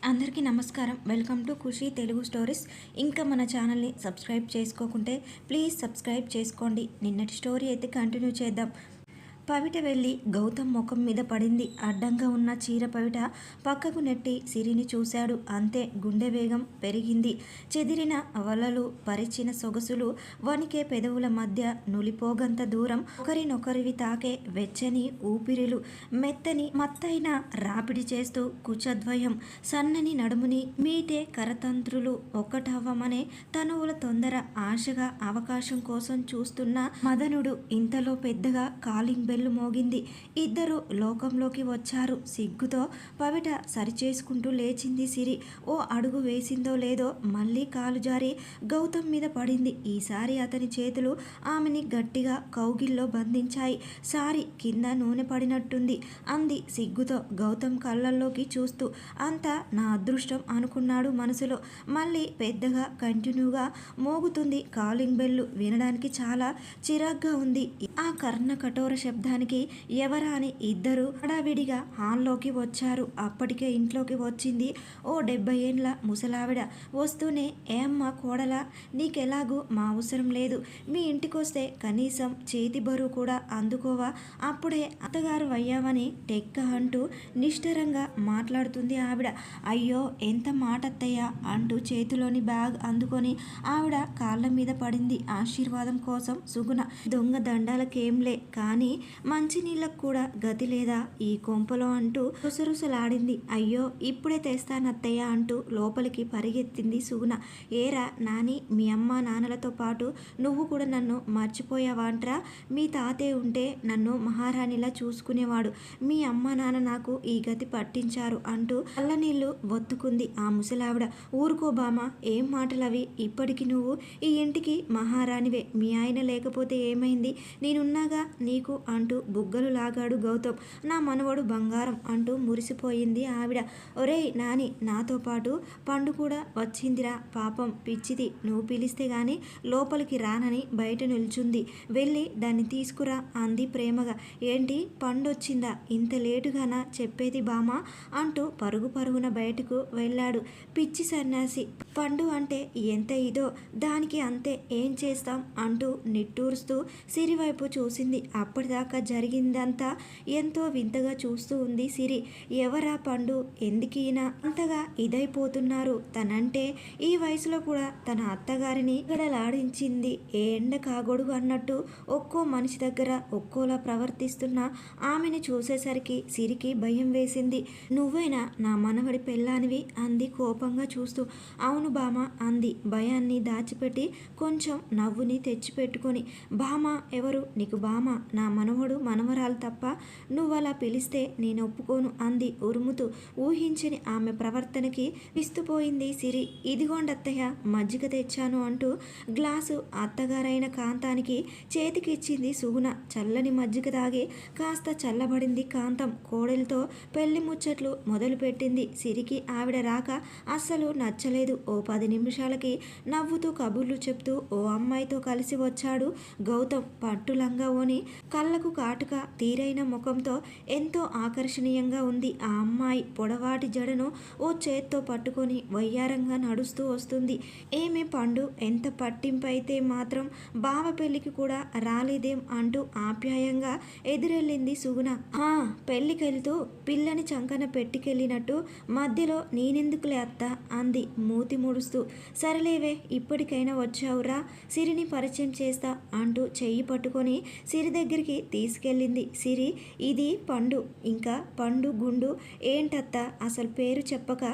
అందరికీ నమస్కారం. Welcome to Khushi Telugu stories. ఇంకా మన ఛానల్ని సబ్స్క్రైబ్ చేసుకోకుంటే ప్లీజ్ సబ్స్క్రైబ్ చేసుకోండి. నిన్నటి స్టోరీ అయితే కంటిన్యూ చేద్దాం. పవిట వెళ్ళి గౌతమ్ ముఖం మీద పడింది. అడ్డంగా ఉన్న చీర పవిట పక్కకు నెట్టి సిరిని చూశాడు. అంతే, గుండె వేగం పెరిగింది. చెదిరిన వలలు, పరిచిన సొగసులు, వణికే పెదవుల మధ్య నులిపోగంత దూరం, ఒకరినొకరివి తాకే వెచ్చని ఊపిరిలు, మెత్తని మత్తైన రాపిడి చేస్తూ కుచద్వయం, సన్నని నడుముని మీటే కరతంత్రులు ఒక్కటవ్వమనే తనువుల తొందర, ఆశగా అవకాశం కోసం చూస్తున్న మదనుడు. ఇంతలో పెద్దగా కాలింగ్ బెల్ మోగింది. ఇద్దరు లోకంలోకి వచ్చారు. సిగ్గుతో పవిట సరిచేసుకుంటూ లేచింది సిరి. ఓ అడుగు వేసిందో లేదో మళ్ళీ కాలు జారి గౌతమ్ మీద పడింది. ఈసారి అతని చేతులు ఆమెని గట్టిగా కౌగిల్లో బంధించాయి. సారీ, కింద నూనె పడినట్టుంది అంది సిగ్గుతో గౌతమ్ కళ్ళల్లోకి చూస్తూ. అంతా నా అదృష్టం అనుకున్నాడు మనసులో. మళ్ళీ పెద్దగా కంటిన్యూగా మోగుతుంది కాలింగ్ బెల్లు. వినడానికి చాలా చిరాగ్గా ఉంది. ఆ కర్ణ కఠోర శబ్దానికి ఎవరా అని ఇద్దరు హడావిడిగా హాల్లోకి వచ్చారు. అప్పటికే ఇంట్లోకి వచ్చింది ఓ 70 ఏండ్ల ముసలావిడ. వస్తూనే, ఏ అమ్మ కోడలా, నీకెలాగూ మా అవసరం లేదు. మీ ఇంటికొస్తే కనీసం చేతి బరువు కూడా అందుకోవా? అప్పుడే అత్తగారు అయ్యావని టెక్క అంటూ నిష్ఠరంగా మాట్లాడుతుంది ఆవిడ. అయ్యో, ఎంత మాట అత్తయ్య అంటూ చేతిలోని బ్యాగ్ అందుకొని ఆవిడ కాళ్ళ మీద పడింది ఆశీర్వాదం కోసం. సుగుణ, దొంగ దండాలకేంలే కానీ మంచినీళ్ళకు కూడా గతి లేదా ఈ కొంపలో అంటూ రుసరుసలాడింది. అయ్యో, ఇప్పుడే తెస్తానత్తయ్య అంటూ లోపలికి పరిగెత్తింది సుగుణ. ఏరా నాని, మీ అమ్మ నాన్నలతో పాటు నువ్వు కూడా నన్ను మర్చిపోయావాంట్రా? మీ తాతే ఉంటే నన్ను మహారాణిలా చూసుకునేవాడు. మీ అమ్మ నాన్న నాకు ఈ గతి పట్టించారు అంటూ కళ్ళనీళ్లు ఒత్తుకుంది ఆ ముసలావిడ. ఊరుకో బామా, ఏం మాటలవి? ఇప్పటికి నువ్వు ఈ ఇంటికి మహారాణివే. మీ ఆయన లేకపోతే ఏమైంది? నేనున్నాగా నీకు అంటూ బుగ్గలు లాగాడు గౌతమ్. నా మనవడు బంగారం అంటూ మురిసిపోయింది ఆవిడ. ఒరేయ్ నాని, నాతో పాటు పండు కూడా వచ్చిందిరా. పాపం పిచ్చిది, నువ్వు పిలిస్తే గాని లోపలికి రానని బయట నిల్చుంది. వెళ్ళి దాన్ని తీసుకురా అంది ప్రేమగా. ఏంటి, పండొచ్చిందా? ఇంత లేటుగానా చెప్పేది బామా అంటూ పరుగు పరుగున బయటకు వెళ్ళాడు. పిచ్చి సన్యాసి, పండు అంటే ఎంత ఇదో దానికి అంతే, ఏం చేస్తాం అంటూ నిట్టూరుస్తూ సిరి వైపు చూసింది. అప్పటిదాకా జరిగిందంతా ఎంతో వింతగా చూస్తూ ఉంది సిరి. ఎవరా పండు? ఎందుకీనా అంతగా ఇదైపోతున్నారు? తనంటే ఈ వయసులో కూడా తన అత్తగారిని గడలాడించింది. ఏ ఎండ కాగొడుగు అన్నట్టు ఒక్కో మనిషి దగ్గర ఒక్కోలా ప్రవర్తిస్తున్న ఆమెని చూసేసరికి సిరికి భయం వేసింది. నువ్వేనా నా మనవడి పెళ్ళానివి అంది కోపంగా చూస్తూ. అవును బామ అంది భయాన్ని దాచిపెట్టి కొంచెం నవ్వుని తెచ్చిపెట్టుకొని. బామ ఎవరు? నీకు బామ నా మనవడు మనవరాలు తప్ప నువ్వలా పిలిస్తే నేను ఒప్పుకోను అంది ఉరుముతూ. ఊహించని ఆమె ప్రవర్తనకి విస్తుపోయింది సిరి. ఇదిగోండత్తయ్య, మజ్జిగ తెచ్చాను అంటూ గ్లాసు అత్తగారైన కాంతానికి చేతికిచ్చింది సుగుణ. చల్లని మజ్జిగ తాగి కాస్త చల్లబడింది కాంతం. కోడలితో పెళ్లి ముచ్చట్లు మొదలుపెట్టింది. సిరికి ఆవిడ రాక అస్సలు నచ్చలేదు. ఓ 10 నిమిషాలకి నవ్వుతూ కబుర్లు చెప్తూ ఓ అమ్మాయితో కలిసి వచ్చాడు గౌతమ్. పట్టులంగా ఓని, కళ్ళకు కాటుక, తీరైన ముఖంతో ఎంతో ఆకర్షణీయంగా ఉంది ఆ అమ్మాయి. పొడవాటి జడను ఓ చేత్తో పట్టుకొని వయ్యారంగా నడుస్తూ వస్తుంది. ఏమే పండు, ఎంత పట్టింపైతే మాత్రం బావ పెళ్లికి కూడా రాలేదేం అంటూ ఆప్యాయంగా ఎదురెళ్ళింది సుగుణ. పెళ్లికెళ్తూ పిల్లని చంకన పెట్టికెళ్ళినట్టు మధ్యలో నేనెందుకులే అత్త అంది మూతి ముడుస్తూ. సరేలేవే, ఇప్పటికైనా వచ్చావురా, సిరిని పరిచయం చేస్తా అంటూ చెయ్యి పట్టుకొని సిరి దగ్గరికి తీసుకెళ్ళింది సిరి. ఇది పండు, ఇంకా పండు గుండు ఏంటత్త అసలు పేరు చెప్పక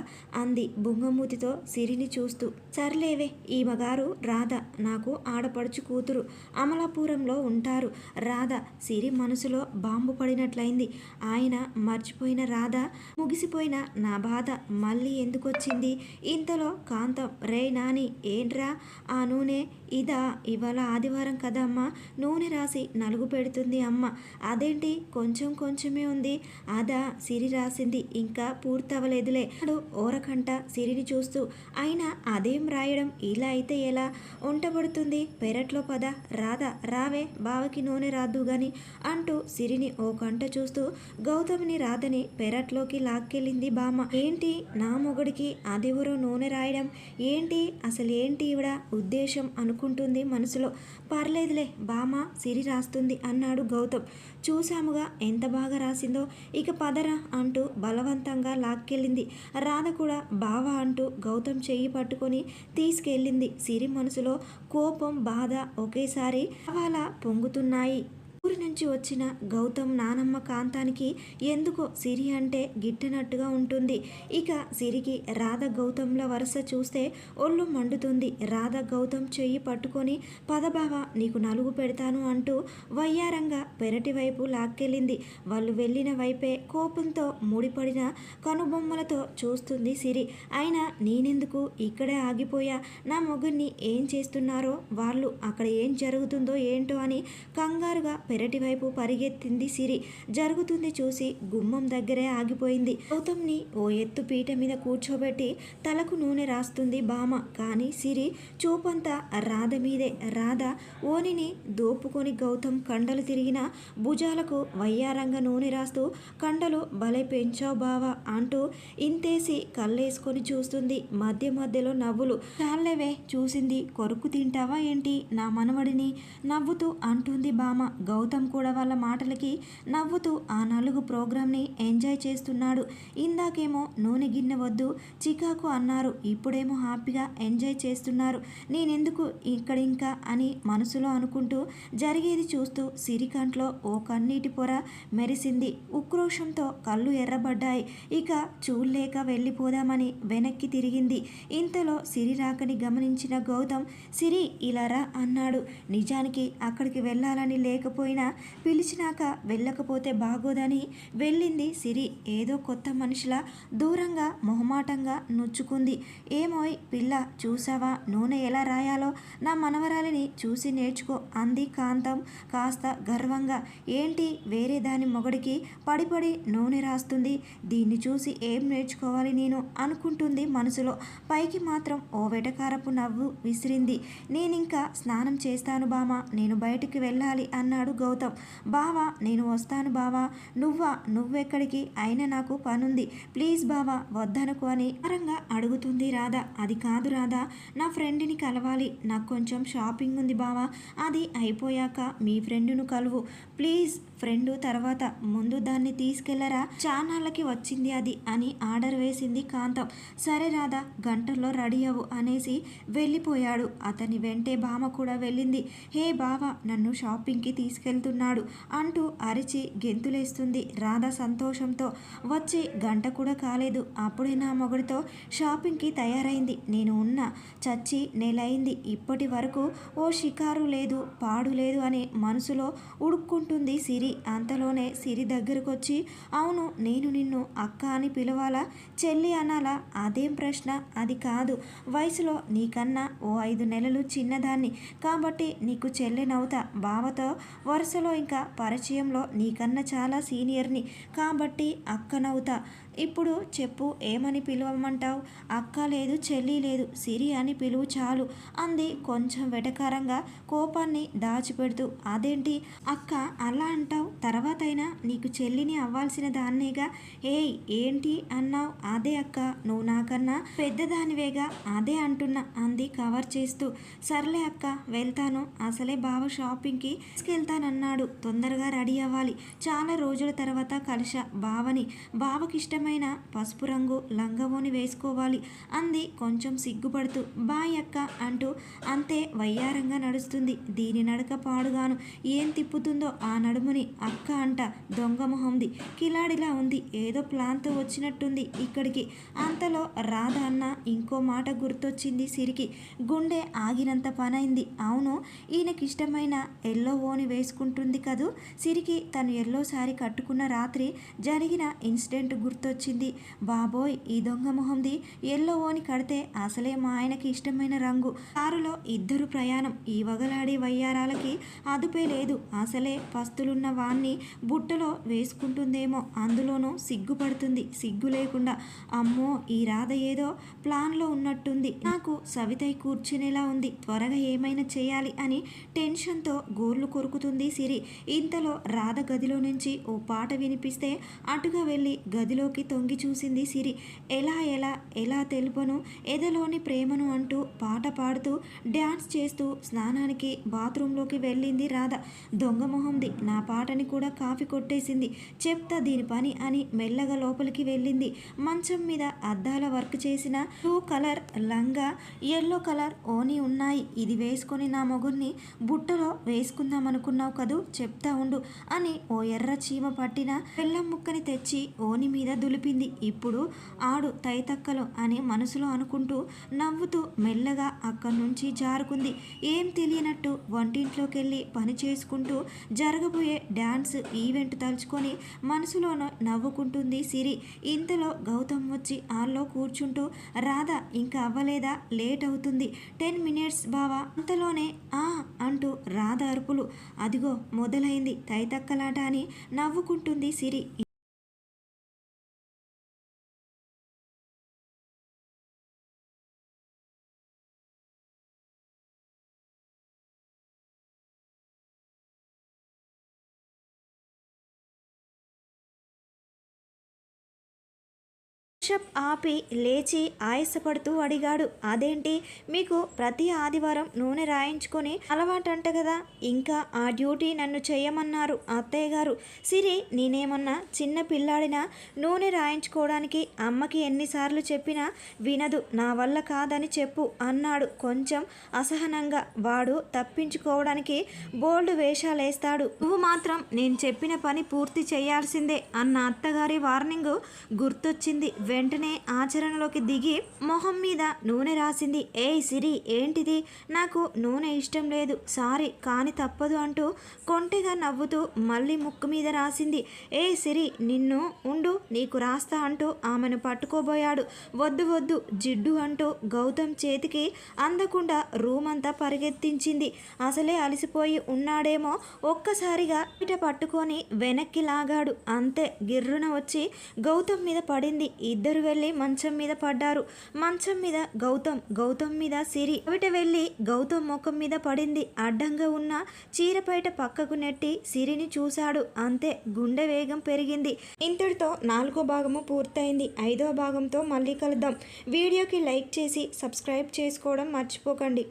అంది బుంగమూతితో సిరిని చూస్తూ. సర్లేవే, ఈమెగారు రాధ, నాకు ఆడపడుచు కూతురు, అమలాపురంలో ఉంటారు. రాధ. సిరి మనసులో బాంబు పడినట్లయింది. ఆయన మర్చిపోయిన రాధ, ముగిసిపోయిన నా బాధ మళ్ళీ ఎందుకొచ్చింది? ఇంతలో కాంతం, రే నాని, ఏంట్రా ఆ నూనె? ఇదా? ఇవాళ ఆదివారం కదమ్మా, నూనె రాసి నలుగు పెడుతుంది అమ్మ అమ్మ. అదేంటి కొంచెం కొంచెమే ఉంది, అదా సిరి రాసింది, ఇంకా పూర్తవలేదులే అడు ఓరకంట సిరిని చూస్తూ. అయినా అదేం రాయడం, ఇలా అయితే ఎలా ఉంటబడుతుంది, పెరట్లో పద, రాధా రావే బావకి నూనె రాద్దు గాని అంటూ సిరిని ఓ కంట చూస్తూ గౌతమిని రాధని పెరట్లోకి లాక్కెళ్ళింది బామ్మ. ఏంటి నా మొగుడికి అదెవరో నూనె రాయడం ఏంటి, అసలు ఏంటి ఈవిడ ఉద్దేశం అనుకుంటుంది మనసులో. పర్లేదులే బామ్మ సిరి రాస్తుంది అన్నాడు గౌతమ్. చూసాముగా ఎంత బాగా రాసిందో, ఇక పదరా అంటూ బలవంతంగా లాక్కెళ్ళింది. రాధ కూడా బావా అంటూ గౌతమ్ చెయ్యి పట్టుకొని తీసుకెళ్ళింది. సిరి మనసులో కోపం బాధ ఒకేసారి అవాలా పొంగుతున్నాయి. ఊరి నుంచి వచ్చిన గౌతమ్ నానమ్మ కాంతానికి ఎందుకో సిరి అంటే గిట్టనట్టుగా ఉంటుంది. ఇక సిరికి రాధ గౌతంల వరుస చూస్తే ఒళ్ళు మండుతుంది. రాధ గౌతమ్ చెయ్యి పట్టుకొని పదబావ నీకు నలుగు పెడతాను అంటూ వయ్యారంగా పెరటి వైపు లాక్కెళ్ళింది. వాళ్ళు వెళ్ళిన వైపే కోపంతో ముడిపడిన కనుబొమ్మలతో చూస్తుంది సిరి. అయినా నేనెందుకు ఇక్కడే ఆగిపోయా, నా మొగుడిని ఏం చేస్తున్నారో వాళ్ళు, అక్కడ ఏం జరుగుతుందో ఏంటో అని కంగారుగా పెరటి వైపు పరిగెత్తింది సిరి. జరుగుతుంది చూసి గుమ్మం దగ్గరే ఆగిపోయింది. గౌతమ్ని ఓ ఎత్తు పీట మీద కూర్చోబెట్టి తలకు నూనె రాస్తుంది బామ. కానీ సిరి చూపంతా రాధ మీదే. రాధ ఓనిని దోపుకొని గౌతమ్ కండలు తిరిగిన భుజాలకు వయ్యారంగా నూనె రాస్తూ కండలు భలే పెంచావు బావా అంటూ ఇంతేసి కళ్ళేసుకొని చూస్తుంది. మధ్య మధ్యలో నవ్వులు. చాలేవే చూసింది, కొరుకు తింటావా ఏంటి నా మనవడిని నవ్వుతూ అంటుంది బామ. గౌతమ్ కూడా వాళ్ళ మాటలకి నవ్వుతూ ఆ నలుగు ప్రోగ్రామ్ని ఎంజాయ్ చేస్తున్నాడు. ఇందాకేమో నూనె గిన్నె వద్దు చికాకు అన్నారు, ఇప్పుడేమో హ్యాపీగా ఎంజాయ్ చేస్తున్నారు, నేనెందుకు ఇక్కడ ఇంకా అని మనసులో అనుకుంటూ జరిగేది చూస్తూ సిరి కంట్లో ఓ కన్నీటి పొర మెరిసింది. ఉక్రోషంతో కళ్ళు ఎర్రబడ్డాయి. ఇక చూడలేక వెళ్ళిపోదామని వెనక్కి తిరిగింది. ఇంతలో సిరి రాకని గమనించిన గౌతమ్ సిరి ఇలా రా అన్నాడు. నిజానికి అక్కడికి వెళ్ళాలని లేకపోయినా పిలిచినాక వెళ్ళకపోతే బాగోదని వెళ్ళింది సిరి. ఏదో కొత్త మనిషిలా దూరంగా మొహమాటంగా నొచ్చుకుంది. ఏమోయ్ పిల్ల చూసావా నూనె ఎలా రాయాలో, నా మనవరాలిని చూసి నేర్చుకో అంది కాంతం కాస్త గర్వంగా. ఏంటి వేరే దాని మొగడికి పడిపడి నూనె రాస్తుంది, దీన్ని చూసి ఏం నేర్చుకోవాలి నేను అనుకుంటుంది మనసులో. పైకి మాత్రం ఓ వెటకారపు నవ్వు విసిరింది. నేనింకా స్నానం చేస్తాను బామా, నేను బయటికి వెళ్ళాలి అన్నాడు గౌతమ్. బావా నేను వస్తాను బావా, నువ్వెక్కడికి, అయినా నాకు పనుంది, ప్లీజ్ బావా వద్దనుకో అని వారంగా అడుగుతుంది రాధ. అది కాదు రాధా, నా ఫ్రెండ్ని కలవాలి, నాకు కొంచెం షాపింగ్ ఉంది బావా, అది అయిపోయాక మీ ఫ్రెండ్ను కలువు ప్లీజ్. ఫ్రెండు తర్వాత, ముందు దాన్ని తీసుకెళ్లరా, చానాళ్ళకి వచ్చింది అది అని ఆర్డర్ వేసింది కాంతం. సరే రాధా గంటల్లో రెడీ అవ్వు అనేసి వెళ్ళిపోయాడు. అతని వెంటే బామ కూడా వెళ్ళింది. హే బావా నన్ను షాపింగ్కి తీసుకెళ్తున్నాడు అంటూ అరిచి గెంతులేస్తుంది రాధ సంతోషంతో. వచ్చి గంట కూడా కాలేదు, అప్పుడే నా మొగుడితో షాపింగ్కి తయారైంది. నేను ఉన్న చచ్చి నెలైంది, ఇప్పటి వరకు ఓ షికారు లేదు పాడు లేదు అని మనసులో ఉడుక్కుంటుంది సిరి. అంతలోనే సిరి దగ్గరకొచ్చి అవును నేను నిన్ను అక్క అని పిలవాలా చెల్లి అనాలా, అదేం ప్రశ్న, అది కాదు, వయసులో నీకన్నా ఓ 5 నెలలు చిన్నదాన్ని కాబట్టి నీకు చెల్లెనవుతా, బావతో వరుసలో ఇంకా పరిచయంలో నీకన్నా చాలా సీనియర్ని కాబట్టి అక్కనవుతా. ఇప్పుడు చెప్పు ఏమని పిలవమంటావు, అక్క లేదు చెల్లి లేదు, సిరి అని పిలువు చాలు అంది కొంచెం వెటకారంగా కోపాన్ని దాచిపెడుతూ. అదేంటి అక్క అలా అంటావు, తర్వాతైనా నీకు చెల్లిని అవ్వాల్సిన దాన్నేగా. ఏయ్ ఏంటి అన్నావు, అదే అక్క నువ్వు నాకన్నా పెద్దదానివేగా అదే అంటున్నా అంది కవర్ చేస్తూ. సర్లే అక్క వెళ్తాను, అసలే బావ షాపింగ్కి తీసుకెళ్తానన్నాడు, తొందరగా రెడీ అవ్వాలి, చాలా రోజుల తర్వాత కలిసా బావని, బావకిష్టమైన పసుపు రంగు లంగవోని వేసుకోవాలి అంది కొంచెం సిగ్గుపడుతూ. బాయ్ అక్క అంటూ అంతే వయ్యారంగా నడుస్తుంది. దీని నడక పాడుగాను ఏం తిప్పుతుందో ఆ నడుముని, అక్క అంట దొంగ మొహంది, కిలాడిలా ఉంది, ఏదో ప్లాన్తో వచ్చినట్టుంది ఇక్కడికి. అంతలో రాధ అన్న ఇంకో మాట గుర్తొచ్చింది సిరికి. గుండె ఆగినంత పనైంది. అవును ఈయనకిష్టమైన ఎల్లో ఓని వేసుకుంటుంది కదూ. సిరికి తను ఎల్లో సారీ కట్టుకున్న రాత్రి జరిగిన ఇన్సిడెంట్ గుర్తొచ్చి గుర్తొచ్చింది. బాబోయ్, ఈ దొంగ మొహంది ఎల్లో ఓని కడితే అసలే మా ఆయనకి ఇష్టమైన రంగు. కారులో ఇద్దరు ప్రయాణం. ఈ వగలాడి వయ్యారాలకి అదుపే లేదు. అసలే పస్తులున్న వాణ్ణి బుట్టలో వేసుకుంటుందేమో, అందులోనూ సిగ్గుపడుతుంది. సిగ్గు లేకుండా. అమ్మో, ఈ రాధ ఏదో ప్లాన్లో ఉన్నట్టుంది. నాకు సవితై కూర్చునేలా ఉంది. త్వరగా ఏమైనా చేయాలి అని టెన్షన్తో గోర్లు కొరుకుతుంది సిరి. ఇంతలో రాధ గదిలో నుంచి ఓ పాట వినిపిస్తే అటుగా వెళ్ళి గదిలోకి తొంగి చూసింది సిరి. ఎలా ఎలా ఎలా తెలుపను ఎదలోని ప్రేమను అంటూ పాట పాడుతూ డ్యాన్స్ చేస్తూ స్నానానికి బాత్రూంలోకి వెళ్ళింది రాధ. దొంగ మొహంది నా పాటని కూడా కాపీ కొట్టేసింది. చెప్తా దీని పని అని మెల్లగా లోపలికి వెళ్ళింది. మంచం మీద అద్దాల వర్క్ చేసిన బ్లూ కలర్ లంగా, ఎల్లో కలర్ ఓని ఉన్నాయి. ఇది వేసుకొని నా మొగుడిని బుట్టలో వేసుకుందామనుకున్నావు కదూ, చెప్తా ఉండు అని ఓ ఎర్ర చీమ పట్టిన బెల్లం ముక్కని తెచ్చి ఓని మీద దులిపింది. ఇప్పుడు ఆడు తైతక్కలు అని మనసులో అనుకుంటూ నవ్వుతూ మెల్లగా అక్కడి నుంచి జారుకుంది. ఏం తెలియనట్టు వంటింట్లోకి వెళ్ళి పని చేసుకుంటూ జరగబోయే డ్యాన్స్ ఈవెంట్ తలుచుకొని మనసులోనూ నవ్వుకుంటుంది సిరి. ఇంతలో గౌతమ్ వచ్చి హాల్లో కూర్చుంటూ రాధ ఇంకా అవ్వలేదా, లేట్ అవుతుంది, 10 minutes బావా. అంతలోనే ఆ అంటూ రాధ అరుపులు. అదిగో మొదలైంది తైతక్కలాట అని నవ్వుకుంటుంది సిరి. పుషప్ ఆపి లేచి ఆయాసపడుతూ అడిగాడు. అదేంటి, మీకు ప్రతి ఆదివారం నూనె రాయించుకొని అలవాటంట కదా, ఇంకా ఆ డ్యూటీ నన్ను చేయమన్నారు అత్తయ్య గారు. సిరి, నేనేమన్నా చిన్న పిల్లాడినా నూనె రాయించుకోవడానికి అమ్మకి ఎన్నిసార్లు చెప్పినా వినదు. నా వల్ల కాదని చెప్పు అన్నాడు కొంచెం అసహనంగా. వాడు తప్పించుకోవడానికి బోల్డ్ వేషాలేస్తాడు. నువ్వు మాత్రం నేను చెప్పిన పని పూర్తి చేయాల్సిందే అన్న అత్తగారి వార్నింగ్ గుర్తొచ్చింది. వెంటనే ఆచరణలోకి దిగి మొహం మీద నూనె రాసింది. ఏయ్ సిరి, ఏంటిది, నాకు నూనె ఇష్టం లేదు, సారీ, కానీ తప్పదు అంటూ కొంటెగా నవ్వుతూ మళ్ళీ ముక్కు మీద రాసింది. ఏయ్ సిరి, నిన్ను ఉండు, నీకు రాస్తా అంటూ ఆమెను పట్టుకోబోయాడు. వద్దు వద్దు జిడ్డు అంటూ గౌతమ్ చేతికి అందకుండా రూమ్ అంతా పరిగెత్తించింది. అసలే అలసిపోయి ఉన్నాడేమో, ఒక్కసారిగా పిట పట్టుకొని వెనక్కి లాగాడు. అంతే, గిర్రున వచ్చి గౌతమ్ మీద పడింది. ఇద్దరు వెళ్ళి మంచం మీద పడ్డారు. మంచం మీద గౌతమ్, గౌతమ్ మీద సిరి. అవిట వెళ్ళి గౌతమ్ ముఖం మీద పడింది. అడ్డంగా ఉన్న చీరపైట పక్కకు నెట్టి సిరిని చూశాడు. అంతే, గుండె వేగం పెరిగింది. ఇంతటితో 4వ భాగము పూర్తయింది. 5వ భాగంతో మళ్ళీ కలుద్దాం. వీడియోకి లైక్ చేసి సబ్స్క్రైబ్ చేసుకోవడం మర్చిపోకండి.